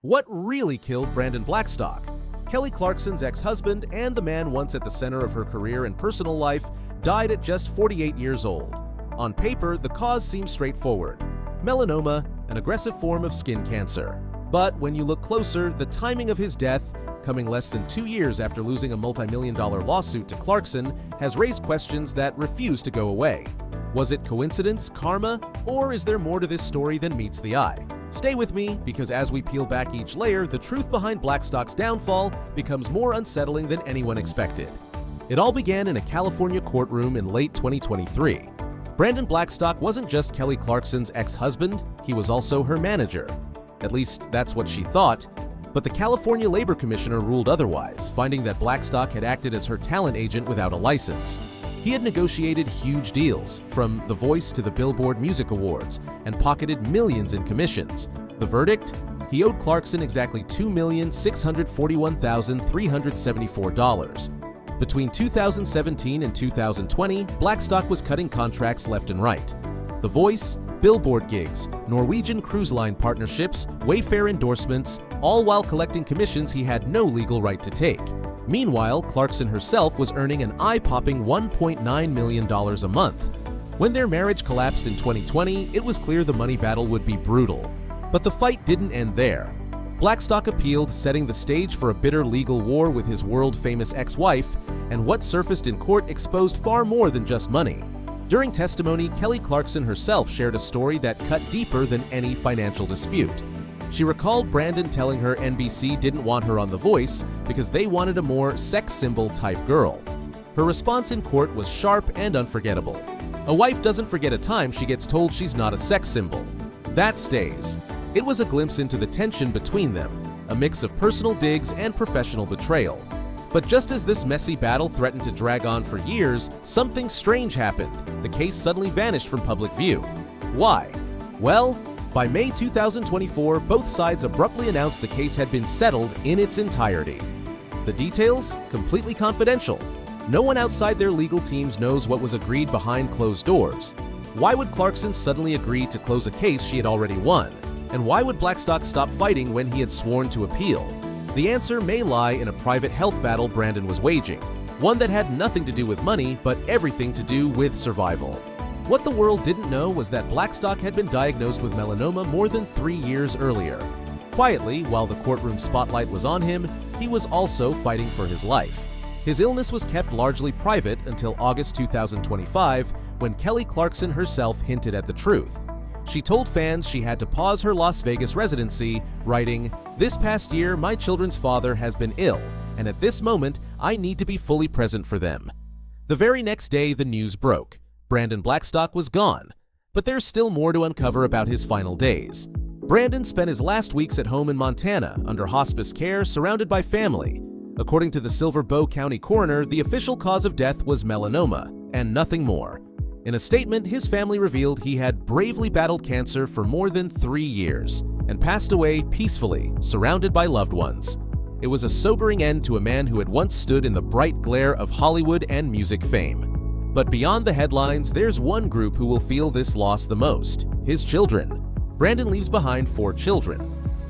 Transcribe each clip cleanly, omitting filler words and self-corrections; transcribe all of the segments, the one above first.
What really killed Brandon Blackstock? Kelly Clarkson's ex-husband and the man once at the center of her career and personal life died at just 48 years old. On paper, the cause seems straightforward: melanoma, an aggressive form of skin cancer. But when you look closer, the timing of his death, coming less than 2 years after losing a multi-million-dollar lawsuit to Clarkson, has raised questions that refuse to go away. Was it coincidence, karma, or is there more to this story than meets the eye? Stay with me, because as we peel back each layer, the truth behind Blackstock's downfall becomes more unsettling than anyone expected. It all began in a California courtroom in late 2023. Brandon Blackstock wasn't just Kelly Clarkson's ex-husband, he was also her manager. At least, that's what she thought. But the California Labor Commissioner ruled otherwise, finding that Blackstock had acted as her talent agent without a license. He had negotiated huge deals, from The Voice to the Billboard Music Awards, and pocketed millions in commissions. The verdict? He owed Clarkson exactly $2,641,374. Between 2017 and 2020, Blackstock was cutting contracts left and right. The Voice, Billboard gigs, Norwegian Cruise Line partnerships, Wayfair endorsements, all while collecting commissions he had no legal right to take. Meanwhile, Clarkson herself was earning an eye-popping $1.9 million a month. When their marriage collapsed in 2020, it was clear the money battle would be brutal. But the fight didn't end there. Blackstock appealed, setting the stage for a bitter legal war with his world-famous ex-wife, and what surfaced in court exposed far more than just money. During testimony, Kelly Clarkson herself shared a story that cut deeper than any financial dispute. She recalled Brandon telling her NBC didn't want her on The Voice because they wanted a more sex symbol type girl. Her response in court was sharp and unforgettable. A wife doesn't forget a time she gets told she's not a sex symbol. That stays. It was a glimpse into the tension between them, a mix of personal digs and professional betrayal. But just as this messy battle threatened to drag on for years, something strange happened. The case suddenly vanished from public view. Why? Well, by May 2024, both sides abruptly announced the case had been settled in its entirety. The details? Completely confidential. No one outside their legal teams knows what was agreed behind closed doors. Why would Clarkson suddenly agree to close a case she had already won? And why would Blackstock stop fighting when he had sworn to appeal? The answer may lie in a private health battle Brandon was waging, one that had nothing to do with money, but everything to do with survival. What the world didn't know was that Blackstock had been diagnosed with melanoma more than 3 years earlier. Quietly, while the courtroom spotlight was on him, he was also fighting for his life. His illness was kept largely private until August 2025, when Kelly Clarkson herself hinted at the truth. She told fans she had to pause her Las Vegas residency, writing, "This past year, my children's father has been ill, and at this moment, I need to be fully present for them." The very next day, the news broke. Brandon Blackstock was gone. But there's still more to uncover about his final days. Brandon spent his last weeks at home in Montana, under hospice care, surrounded by family. According to the Silver Bow County coroner, the official cause of death was melanoma, and nothing more. In a statement, his family revealed he had bravely battled cancer for more than 3 years, and passed away peacefully, surrounded by loved ones. It was a sobering end to a man who had once stood in the bright glare of Hollywood and music fame. But beyond the headlines, there's one group who will feel this loss the most: his children. Brandon leaves behind 4 children.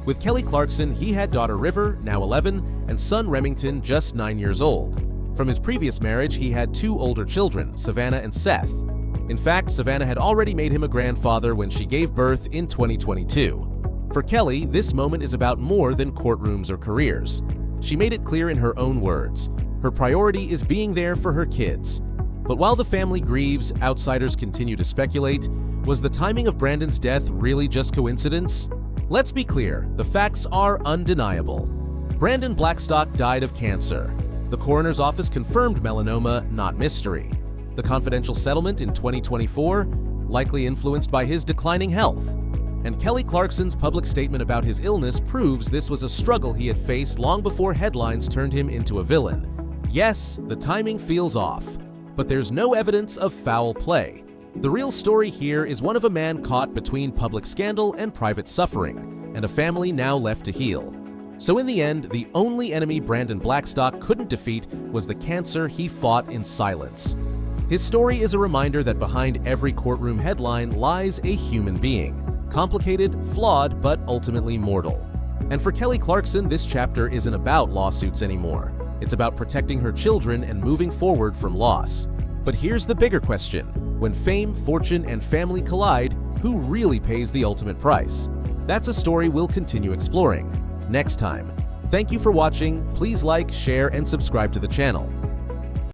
With Kelly Clarkson, he had daughter River, now 11, and son Remington, just 9 years old. From his previous marriage, he had 2 older children, Savannah and Seth. In fact, Savannah had already made him a grandfather when she gave birth in 2022. For Kelly, this moment is about more than courtrooms or careers. She made it clear in her own words. Her priority is being there for her kids. But while the family grieves, outsiders continue to speculate. Was the timing of Brandon's death really just coincidence? Let's be clear, the facts are undeniable. Brandon Blackstock died of cancer. The coroner's office confirmed melanoma, not mystery. The confidential settlement in 2024, likely influenced by his declining health. And Kelly Clarkson's public statement about his illness proves this was a struggle he had faced long before headlines turned him into a villain. Yes, the timing feels off. But there's no evidence of foul play. The real story here is one of a man caught between public scandal and private suffering, and a family now left to heal. So in the end, the only enemy Brandon Blackstock couldn't defeat was the cancer he fought in silence. His story is a reminder that behind every courtroom headline lies a human being, complicated, flawed, but ultimately mortal. And for Kelly Clarkson, this chapter isn't about lawsuits anymore. It's about protecting her children and moving forward from loss. But here's the bigger question. When fame, fortune, and family collide, who really pays the ultimate price? That's a story we'll continue exploring next time. Thank you for watching. Please like, share, and subscribe to the channel.